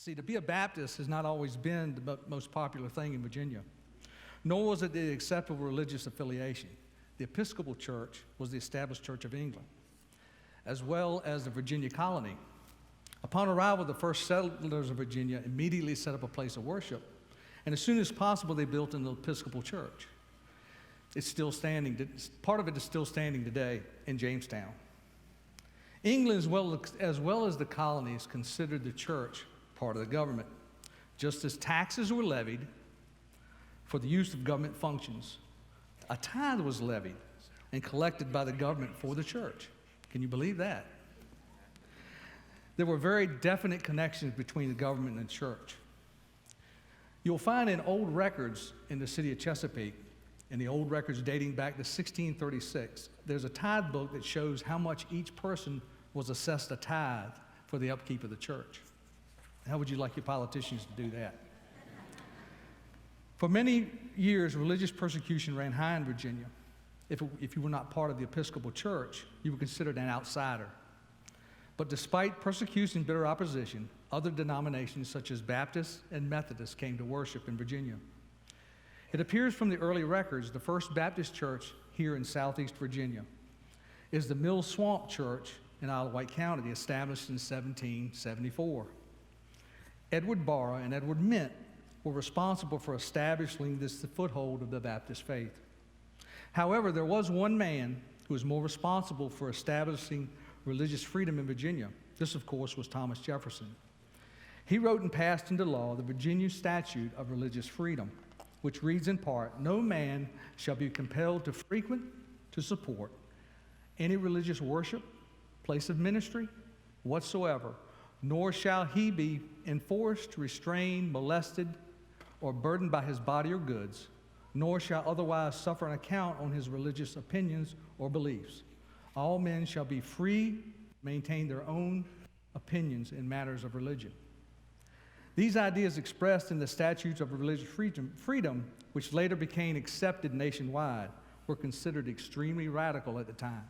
See, to be a Baptist has not always been the most popular thing in Virginia, nor was it the acceptable religious affiliation. The Episcopal Church was the established Church of England, as well as the Virginia colony. Upon arrival, the first settlers of Virginia immediately set up a place of worship, and as soon as possible, they built an Episcopal Church. It's still standing. Part of it is still standing today in Jamestown. England, as well as the colonies, considered the church part of the government. Just as taxes were levied for the use of government functions, a tithe was levied and collected by the government for the church. Can you believe that? There were very definite connections between the government and the church. You'll find in old records in the city of Chesapeake, in the old records dating back to 1636, there's a tithe book that shows how much each person was assessed a tithe for the upkeep of the church. How would you like your politicians to do that? For many years, religious persecution ran high in Virginia. If you were not part of the Episcopal Church, you were considered an outsider. But despite persecution and bitter opposition, other denominations such as Baptists and Methodists came to worship in Virginia. It appears from the early records the first Baptist church here in southeast Virginia is the Mill Swamp Church in Isle of Wight County, established in 1774. Edward Barra and Edward Mint were responsible for establishing this foothold of the Baptist faith. However, there was one man who was more responsible for establishing religious freedom in Virginia. This, of course, was Thomas Jefferson. He wrote and passed into law the Virginia Statute of Religious Freedom, which reads in part, "No man shall be compelled to frequent, to support, any religious worship, place of ministry, whatsoever, nor shall he be enforced, restrained, molested, or burdened by his body or goods, nor shall otherwise suffer an account on his religious opinions or beliefs. All men shall be free to maintain their own opinions in matters of religion." These ideas expressed in the Statutes of Religious Freedom, which later became accepted nationwide, were considered extremely radical at the time.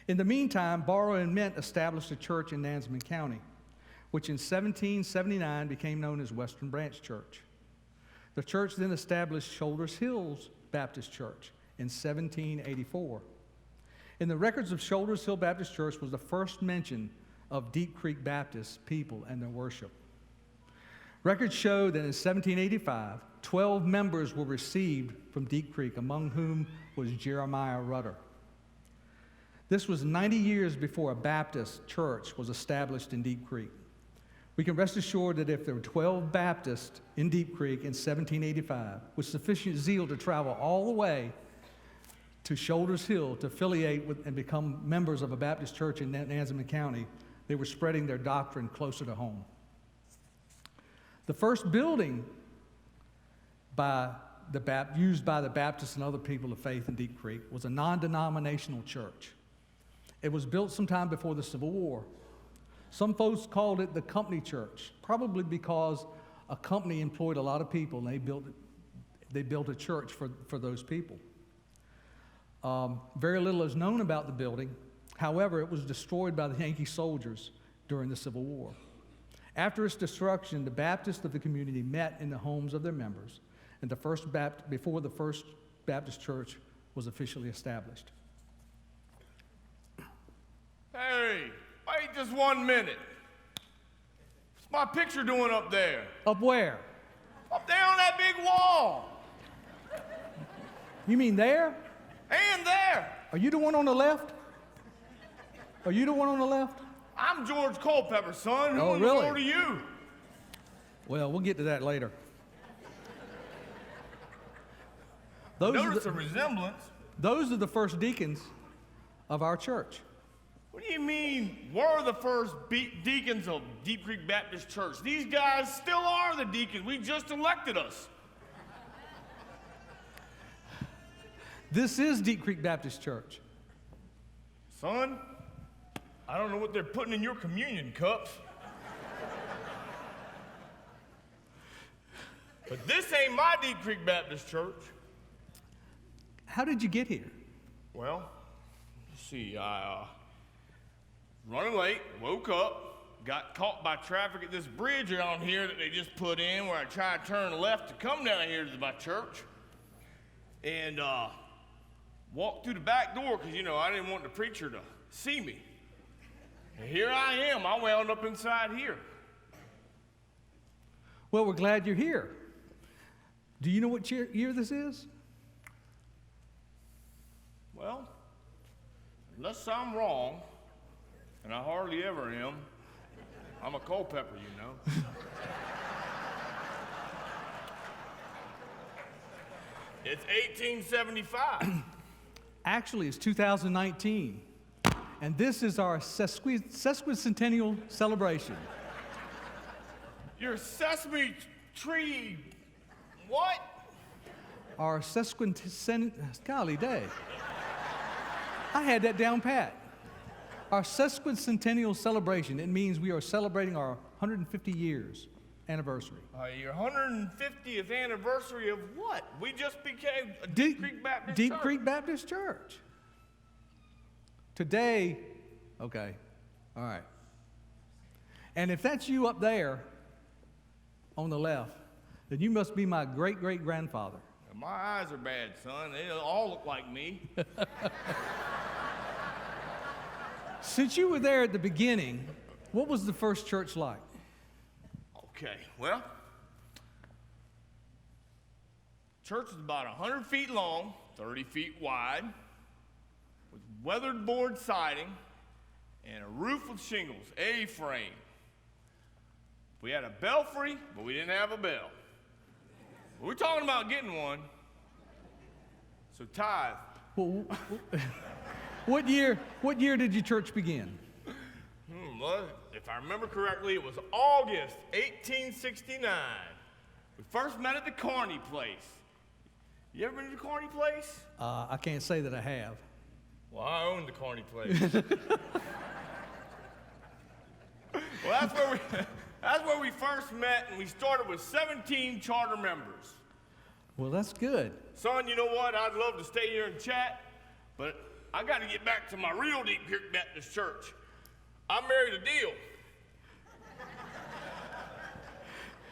In the meantime, Barrow and Mint established a church in Nansemond County, which in 1779 became known as Western Branch Church. The church then established Shoulders Hills Baptist Church in 1784. In the records of Shoulders Hill Baptist Church was the first mention of Deep Creek Baptist people and their worship. Records show that in 1785, 12 members were received from Deep Creek, among whom was Jeremiah Rutter. This was 90 years before a Baptist church was established in Deep Creek. We can rest assured that if there were 12 Baptists in Deep Creek in 1785, with sufficient zeal to travel all the way to Shoulders Hill to affiliate with and become members of a Baptist church in Nansemond County, they were spreading their doctrine closer to home. The first building used by the Baptists and other people of faith in Deep Creek was a non-denominational church. It was built sometime before the Civil War. Some folks called it the company church, probably because a company employed a lot of people and they built a church for those people. Very little is known about the building. However, it was destroyed by the Yankee soldiers during the Civil War. After its destruction, the Baptists of the community met in the homes of their members, and before the first Baptist church was officially established. Hey, wait just 1 minute. What's my picture doing up there? Up where? Up there on that big wall. You mean there? And there. Are you the one on the left? Are you the one on the left? I'm George Culpepper, son. Who Oh, in the really? world are you? Well, we'll get to that later. Notice a resemblance. Those are the first deacons of our church. What do you mean, we're the first deacons of Deep Creek Baptist Church? These guys still are the deacons. We just elected us. This is Deep Creek Baptist Church. Son, I don't know what they're putting in your communion cups. But this ain't my Deep Creek Baptist Church. How did you get here? Well, let's see, I running late, woke up, got caught by traffic at this bridge around here that they just put in where I tried to turn left to come down here to my church. And walked through the back door because, you know, I didn't want the preacher to see me. And here I am. I wound up inside here. Well, we're glad you're here. Do you know what year this is? Well, unless I'm wrong, and I hardly ever am, I'm a Culpepper, you know. It's 1875. Actually, it's 2019. And this is our sesquicentennial celebration. Your sesame tree, what? Our sesquicentennial, golly day. I had that down pat. Our sesquicentennial celebration, it means we are celebrating our 150 years anniversary. Your 150th anniversary of what? We just became a Deep Creek Baptist Deep Church. Creek Baptist Church. Today, okay, all right. And if that's you up there on the left, then you must be my great-great-grandfather. My eyes are bad, son. They all look like me. Since you were there at the beginning, what was the first church like? Okay, well, church is about 100 feet long, 30 feet wide, with weathered board siding and a roof with shingles, A-frame. We had a belfry, but we didn't have a bell. We're talking about getting one. So tithe. Well, what year did your church begin? Well, if I remember correctly, it was August 1869. We first met at the Carney place. You ever been to the Carney place? I can't say that I have. Well, I own the Carney place. Well, that's where we first met, and we started with 17 charter members. Well, that's good. Son, you know what? I'd love to stay here and chat, but I got to get back to my real Deep Creek Baptist Church. I married a deal.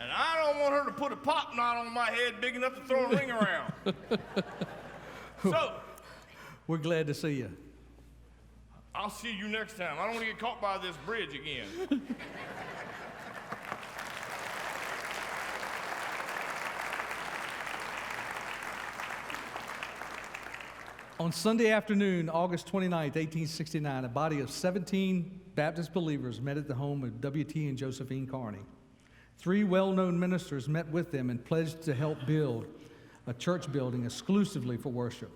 And I don't want her to put a pop knot on my head big enough to throw a ring around. So, we're glad to see you. I'll see you next time. I don't want to get caught by this bridge again. On Sunday afternoon, August 29th, 1869, a body of 17 Baptist believers met at the home of W.T. and Josephine Carney. 3 well-known ministers met with them and pledged to help build a church building exclusively for worship.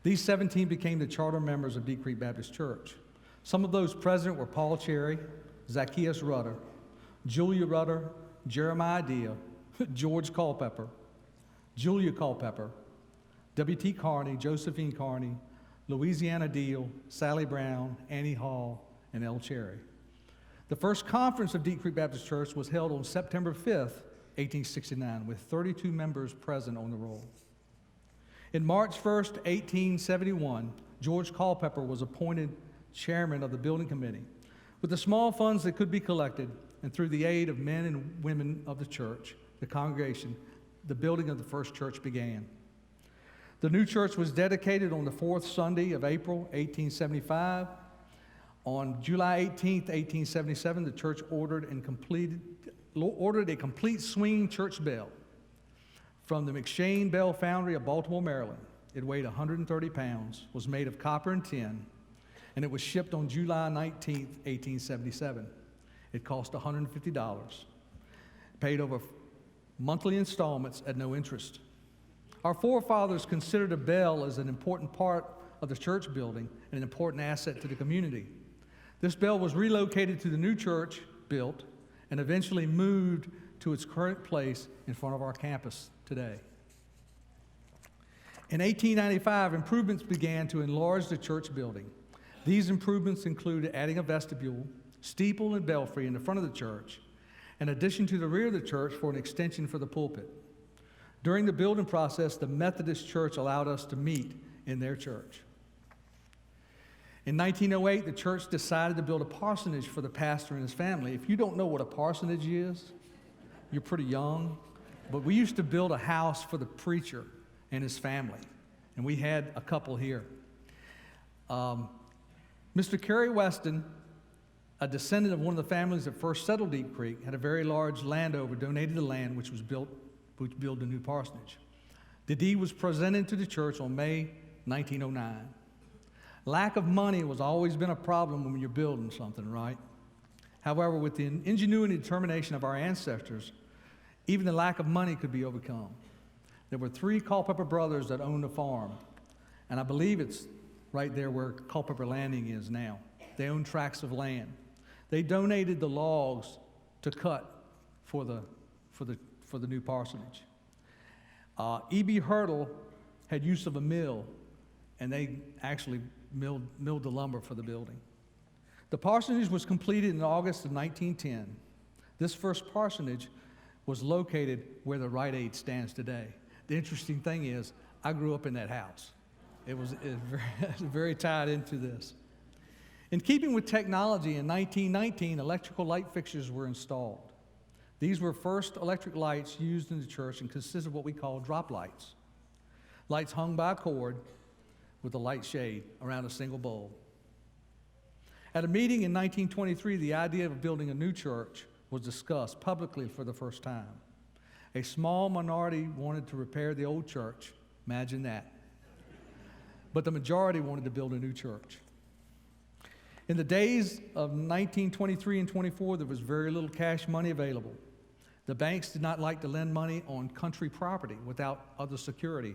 These 17 became the charter members of Deep Creek Baptist Church. Some of those present were Paul Cherry, Zacchaeus Rudder, Julia Rudder, Jeremiah Deal, George Culpepper, Julia Culpepper, W.T. Carney, Josephine Carney, Louisiana Deal, Sally Brown, Annie Hall, and L. Cherry. The first conference of Deep Creek Baptist Church was held on September 5th, 1869, with 32 members present on the roll. In March 1st, 1871, George Culpepper was appointed chairman of the building committee. With the small funds that could be collected, and through the aid of men and women of the church, the congregation, the building of the first church began. The new church was dedicated on the 4th Sunday of April, 1875. On July 18, 1877, the church ordered a complete swinging church bell from the McShane Bell Foundry of Baltimore, Maryland. It weighed 130 pounds, was made of copper and tin, and it was shipped on July 19, 1877. It cost $150, paid over monthly installments at no interest. Our forefathers considered a bell as an important part of the church building and an important asset to the community. This bell was relocated to the new church built and eventually moved to its current place in front of our campus today. In 1895, improvements began to enlarge the church building. These improvements included adding a vestibule, steeple, and belfry in the front of the church, in addition to the rear of the church for an extension for the pulpit. During the building process, the Methodist Church allowed us to meet in their church. In 1908, the church decided to build a parsonage for the pastor and his family. If you don't know what a parsonage is, you're pretty young. But we used to build a house for the preacher and his family. And we had a couple here. Mr. Kerry Weston, a descendant of one of the families that first settled Deep Creek, had a very large landowner donated the land which built a new parsonage. The deed was presented to the church on May 1909. Lack of money has always been a problem when you're building something, right? However, with the ingenuity and determination of our ancestors, even the lack of money could be overcome. There were 3 Culpepper brothers that owned a farm, and I believe it's right there where Culpepper Landing is now. They owned tracts of land. They donated the logs to cut for the new parsonage. E.B. Hurdle had use of a mill, and they actually milled the lumber for the building. The parsonage was completed in August of 1910. This first parsonage was located where the Rite Aid stands today. The interesting thing is, I grew up in that house. It was very tied into this. In keeping with technology, in 1919, electrical light fixtures were installed. These were first electric lights used in the church and consisted of what we call drop lights. Lights hung by a cord with a light shade around a single bulb. At a meeting in 1923, the idea of building a new church was discussed publicly for the first time. A small minority wanted to repair the old church. Imagine that. But the majority wanted to build a new church. In the days of 1923 and 24, there was very little cash money available. The banks did not like to lend money on country property without other security.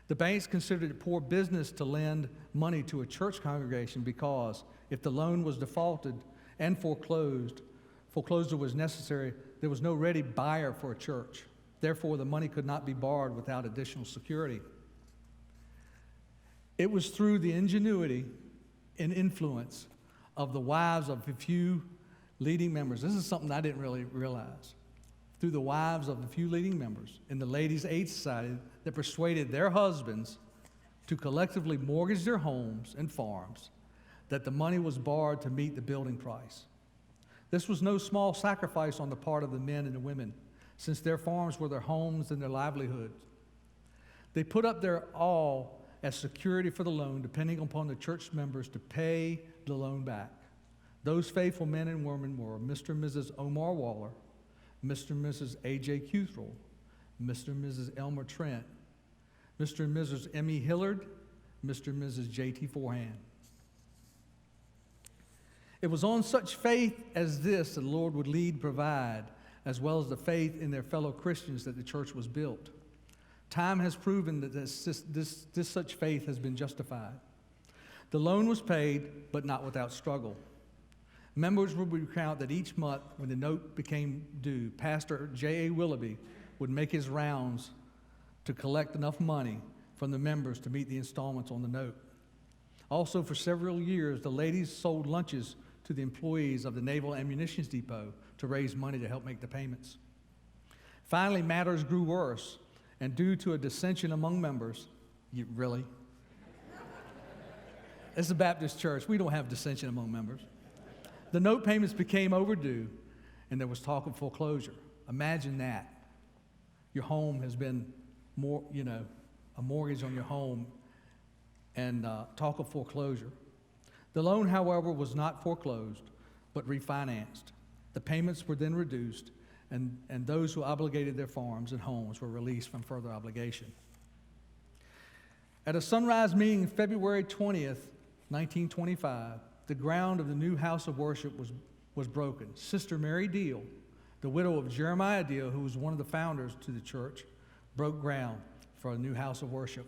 The banks considered it poor business to lend money to a church congregation because if the loan was defaulted and foreclosure was necessary, there was no ready buyer for a church. Therefore, the money could not be borrowed without additional security. It was through the ingenuity and influence of the wives of a few leading members. This is something I didn't really realize. Through the wives of a few leading members in the Ladies' Aid Society that persuaded their husbands to collectively mortgage their homes and farms, that the money was borrowed to meet the building price. This was no small sacrifice on the part of the men and the women, since their farms were their homes and their livelihoods. They put up their all as security for the loan, depending upon the church members to pay the loan back. Those faithful men and women were Mr. and Mrs. Omar Waller, Mr. and Mrs. A.J. Cuthrell, Mr. and Mrs. Elmer Trent, Mr. and Mrs. Emmy Hillard, Mr. and Mrs. J.T. Forehand. It was on such faith as this that the Lord would lead, provide, as well as the faith in their fellow Christians that the church was built. Time has proven that this such faith has been justified. The loan was paid, but not without struggle. Members would recount that each month when the note became due, Pastor J.A. Willoughby would make his rounds to collect enough money from the members to meet the installments on the note. Also, for several years, the ladies sold lunches to the employees of the Naval Ammunition Depot to raise money to help make the payments. Finally, matters grew worse, and due to a dissension among members, really? It's a Baptist church. We don't have dissension among members. The note payments became overdue, and there was talk of foreclosure. Imagine that. Your home has been a mortgage on your home, and talk of foreclosure. The loan, however, was not foreclosed, but refinanced. The payments were then reduced, and those who obligated their farms and homes were released from further obligation. At a sunrise meeting February 20th, 1925, the ground of the new house of worship was broken. Sister Mary Deal, the widow of Jeremiah Deal, who was one of the founders to the church, broke ground for a new house of worship.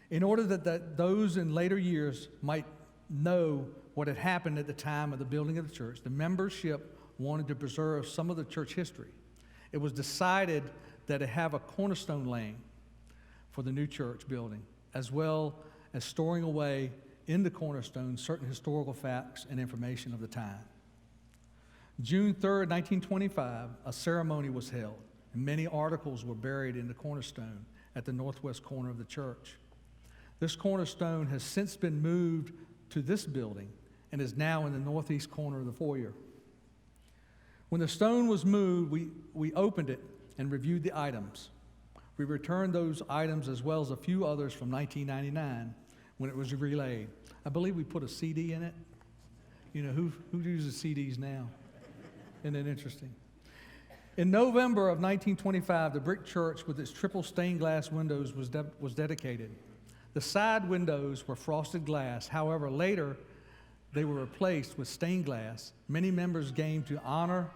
In order that those in later years might know what had happened at the time of the building of the church, the membership wanted to preserve some of the church history. It was decided that it have a cornerstone laying for the new church building, as well as storing away in the cornerstone certain historical facts and information of the time. June 3rd, 1925, a ceremony was held, and many articles were buried in the cornerstone at the northwest corner of the church. This cornerstone has since been moved to this building and is now in the northeast corner of the foyer. When the stone was moved, we opened it and reviewed the items. We returned those items as well as a few others from 1999 when it was relaid. I believe we put a CD in it. You know, who uses CDs now? Isn't it interesting? In November of 1925, the brick church with its triple stained glass windows was dedicated. The side windows were frosted glass. However, later they were replaced with stained glass. Many members came to honor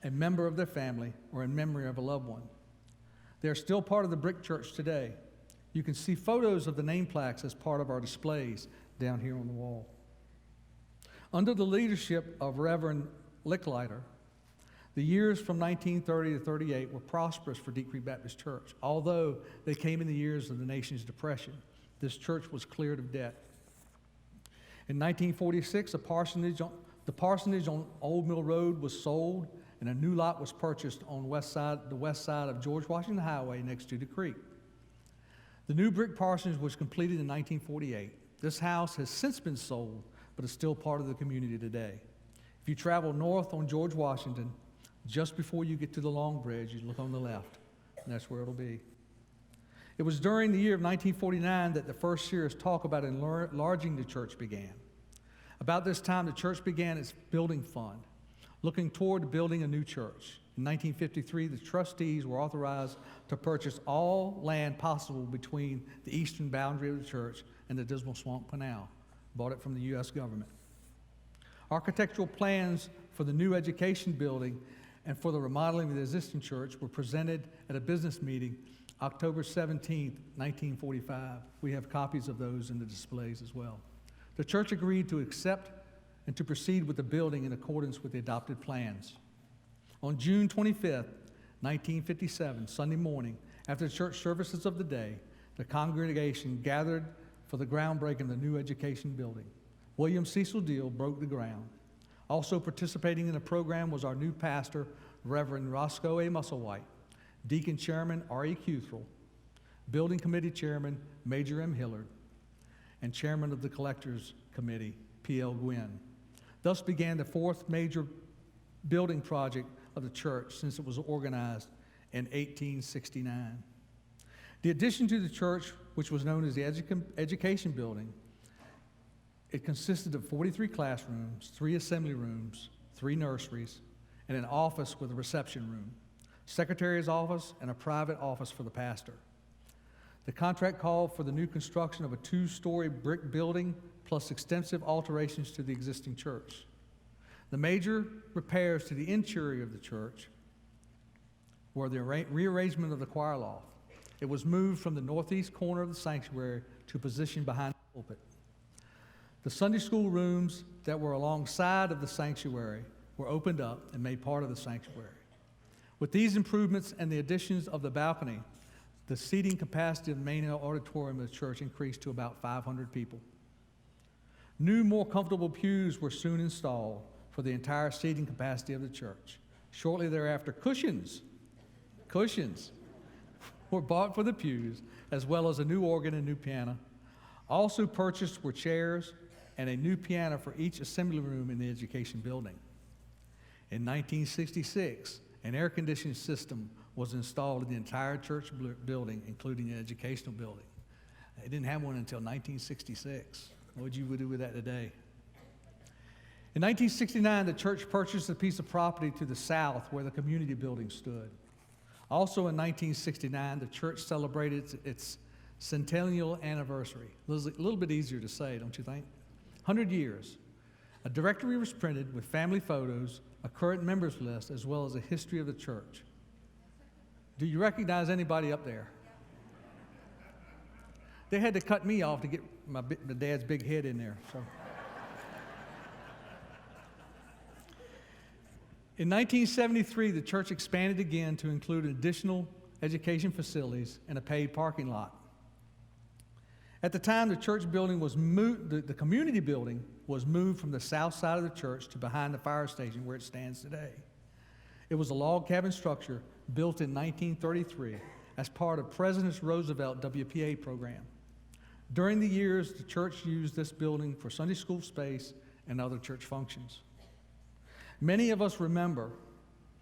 a member of their family or in memory of a loved one. They are still part of the brick church today. You can see photos of the name plaques as part of our displays down here on the wall. Under the leadership of Reverend Licklider, the years from 1930 to 38 were prosperous for Deep Creek Baptist Church. Although they came in the years of the nation's depression, this church was cleared of debt. In 1946, the parsonage on Old Mill Road was sold, and a new lot was purchased on the west side of George Washington Highway next to the creek. The new brick parsonage was completed in 1948. This house has since been sold, but is still part of the community today. If you travel north on George Washington, just before you get to the Long Bridge, you look on the left, and that's where it'll be. It was during the year of 1949 that the first serious talk about enlarging the church began. About this time, the church began its building fund, looking toward building a new church. In 1953, the trustees were authorized to purchase all land possible between the eastern boundary of the church and the Dismal Swamp Canal. Bought it from the U.S. government. Architectural plans for the new education building and for the remodeling of the existing church were presented at a business meeting October 17, 1945. We have copies of those in the displays as well. The church agreed to accept and to proceed with the building in accordance with the adopted plans. On June 25, 1957, Sunday morning, after the church services of the day, the congregation gathered for the groundbreaking of the new education building. William Cecil Deal broke the ground. Also participating in the program was our new pastor, Reverend Roscoe A. Musselwhite, Deacon Chairman R.E. Cuthrell, Building Committee Chairman Major M. Hillard, and Chairman of the Collectors Committee, P.L. Gwynn. Thus began the fourth major building project of the church since it was organized in 1869. The addition to the church, which was known as the Education Building, it consisted of 43 classrooms, 3 assembly rooms, 3 nurseries, and an office with a reception room, secretary's office, and a private office for the pastor. The contract called for the new construction of a 2-story brick building plus extensive alterations to the existing church. The major repairs to the interior of the church were the rearrangement of the choir loft. It was moved from the northeast corner of the sanctuary to a position behind the pulpit. The Sunday school rooms that were alongside of the sanctuary were opened up and made part of the sanctuary. With these improvements and the additions of the balcony, the seating capacity of the main auditorium of the church increased to about 500 people. New, more comfortable pews were soon installed for the entire seating capacity of the church. Shortly thereafter, cushions were bought for the pews, as well as a new organ and new piano. Also purchased were chairs and a new piano for each assembly room in the education building. In 1966, an air conditioning system was installed in the entire church building, including the educational building. They didn't have one until 1966. What would you do with that today? In 1969, the church purchased a piece of property to the south where the community building stood. Also in 1969, the church celebrated its centennial anniversary. A little bit easier to say, don't you think? 100 years. A directory was printed with family photos, a current members list, as well as a history of the church. Do you recognize anybody up there? They had to cut me off to get my dad's big head in there. So. In 1973, the church expanded again to include additional education facilities and a paid parking lot. At the time, the church building was moved, the community building was moved from the south side of the church to behind the fire station where it stands today. It was a log cabin structure built in 1933 as part of President Roosevelt WPA program. During the years, the church used this building for Sunday school space and other church functions. Many of us remember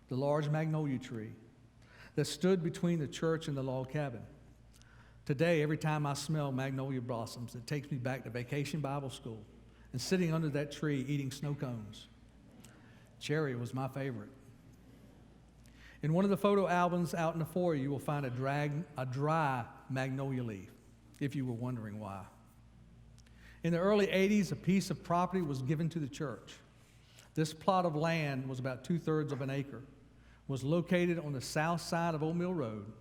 the large magnolia tree that stood between the church and the log cabin. Today, every time I smell magnolia blossoms, it takes me back to Vacation Bible School and sitting under that tree eating snow cones. Cherry was my favorite. In one of the photo albums out in the foyer, you will find a dry magnolia leaf, if you were wondering why. In the early 80s, a piece of property was given to the church. This plot of land was about 2/3 of an acre, was located on the south side of Old Mill Road,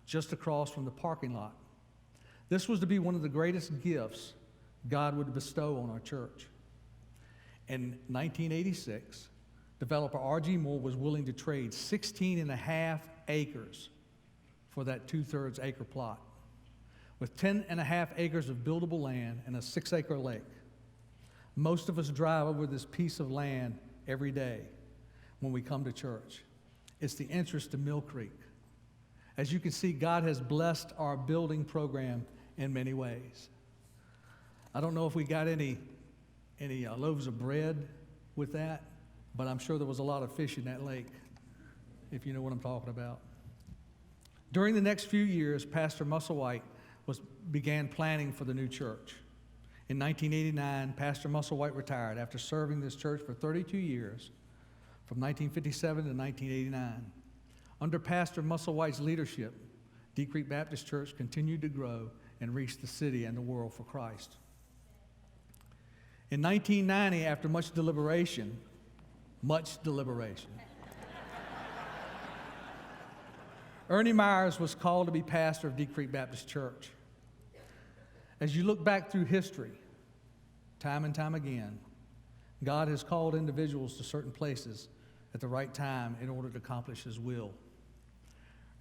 just across from the parking lot. This was to be one of the greatest gifts God would bestow on our church. In 1986, developer R.G. Moore was willing to trade 16.5 acres for that 2/3 acre plot, with 10.5 acres of buildable land and a 6-acre lake. Most of us drive over this piece of land every day when we come to church. It's the entrance to Mill Creek. As you can see, God has blessed our building program in many ways. I don't know if we got any loaves of bread with that, but I'm sure there was a lot of fish in that lake, if you know what I'm talking about. During the next few years, Pastor Musselwhite began planning for the new church. In 1989, Pastor Musselwhite retired after serving this church for 32 years, from 1957 to 1989. Under Pastor Musselwhite's leadership, Deep Creek Baptist Church continued to grow and reach the city and the world for Christ. In 1990, after much deliberation, Ernie Myers was called to be pastor of Deep Creek Baptist Church. As you look back through history, time and time again, God has called individuals to certain places at the right time in order to accomplish His will.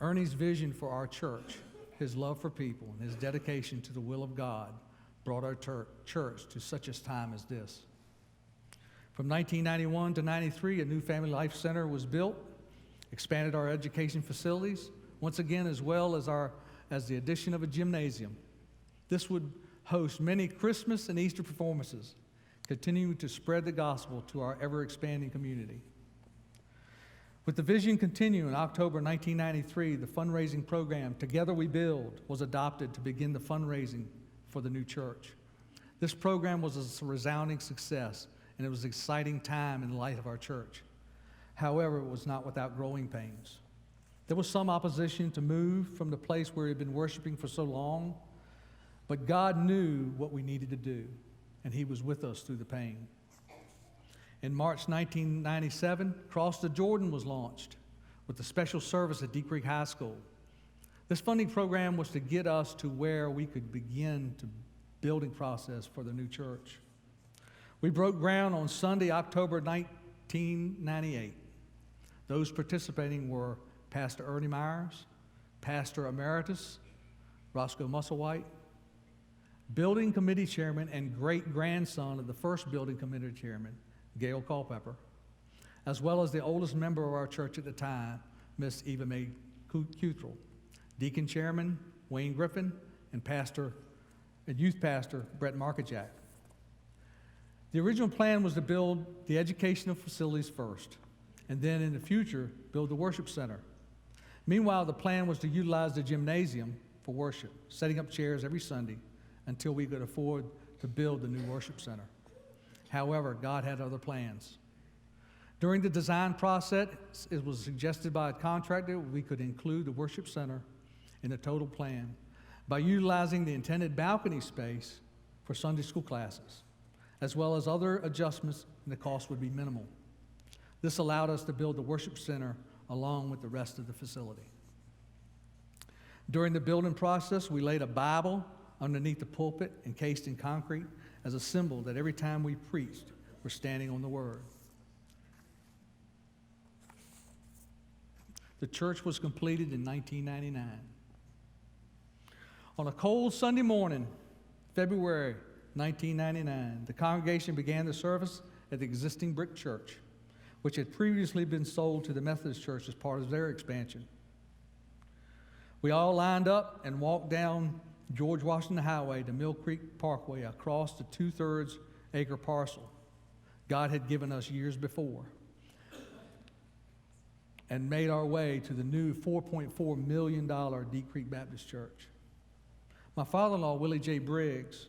Ernie's vision for our church, his love for people, and his dedication to the will of God brought our church to such a time as this. From 1991 to 93, a new Family Life Center was built, expanded our education facilities, once again, as well as the addition of a gymnasium. This would host many Christmas and Easter performances, continuing to spread the gospel to our ever-expanding community. With the vision continuing, in October 1993, the fundraising program, Together We Build, was adopted to begin the fundraising for the new church. This program was a resounding success, and it was an exciting time in the life of our church. However, it was not without growing pains. There was some opposition to move from the place where we had been worshiping for so long, but God knew what we needed to do, and He was with us through the pain. In March 1997, Cross the Jordan was launched with a special service at Deep Creek High School. This funding program was to get us to where we could begin the building process for the new church. We broke ground on Sunday, October 1998. Those participating were Pastor Ernie Myers, Pastor Emeritus Roscoe Musselwhite, Building Committee Chairman and great-grandson of the first Building Committee Chairman, Gail Culpepper, as well as the oldest member of our church at the time, Miss Eva Mae Cutrell, Deacon Chairman Wayne Griffin, and Youth Pastor Brett Markajak. The original plan was to build the educational facilities first, and then in the future, build the worship center. Meanwhile, the plan was to utilize the gymnasium for worship, setting up chairs every Sunday until we could afford to build the new worship center. However, God had other plans. During the design process, it was suggested by a contractor we could include the worship center in the total plan by utilizing the intended balcony space for Sunday school classes, as well as other adjustments, and the cost would be minimal. This allowed us to build the worship center along with the rest of the facility. During the building process, we laid a Bible underneath the pulpit encased in concrete as a symbol that every time we preached, we're standing on the Word. The church was completed in 1999. On a cold Sunday morning, February 1999, the congregation began the service at the existing brick church, which had previously been sold to the Methodist Church as part of their expansion. We all lined up and walked down George Washington Highway to Mill Creek Parkway across the 2/3 acre parcel God had given us years before, and made our way to the new $4.4 million Deep Creek Baptist Church. My father-in-law, Willie J. Briggs,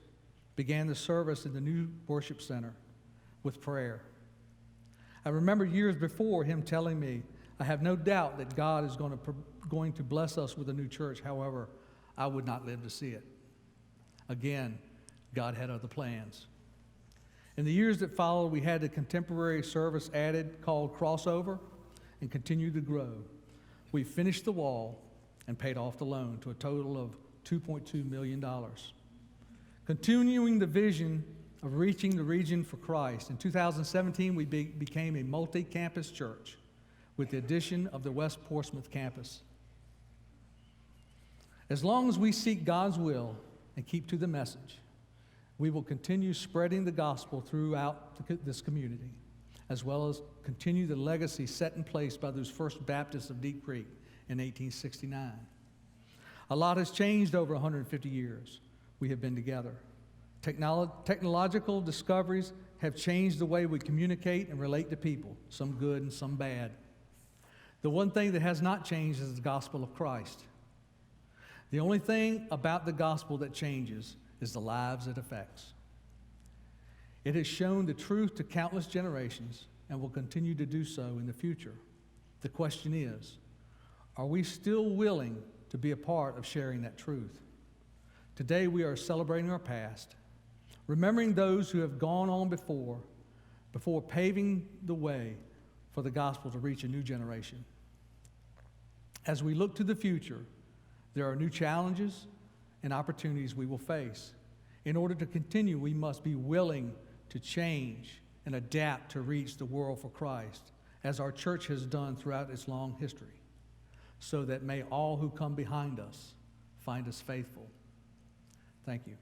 began the service in the new worship center with prayer. I remember years before him telling me, I have no doubt that God is going to bless us with a new church. However, I would not live to see it. Again, God had other plans. In the years that followed, we had the contemporary service added called Crossover and continued to grow. We finished the wall and paid off the loan to a total of $2.2 million. Continuing the vision of reaching the region for Christ, in 2017 we became a multi-campus church with the addition of the West Portsmouth campus. As long as we seek God's will and keep to the message, we will continue spreading the gospel throughout this community, as well as continue the legacy set in place by those First Baptists of Deep Creek in 1869. A lot has changed over 150 years we have been together. Technological discoveries have changed the way we communicate and relate to people, some good and some bad. The one thing that has not changed is the gospel of Christ. The only thing about the gospel that changes is the lives it affects. It has shown the truth to countless generations and will continue to do so in the future. The question is, are we still willing to be a part of sharing that truth? Today we are celebrating our past, remembering those who have gone on before paving the way for the gospel to reach a new generation. As we look to the future, there are new challenges and opportunities we will face. In order to continue, we must be willing to change and adapt to reach the world for Christ, as our church has done throughout its long history, so that may all who come behind us find us faithful. Thank you.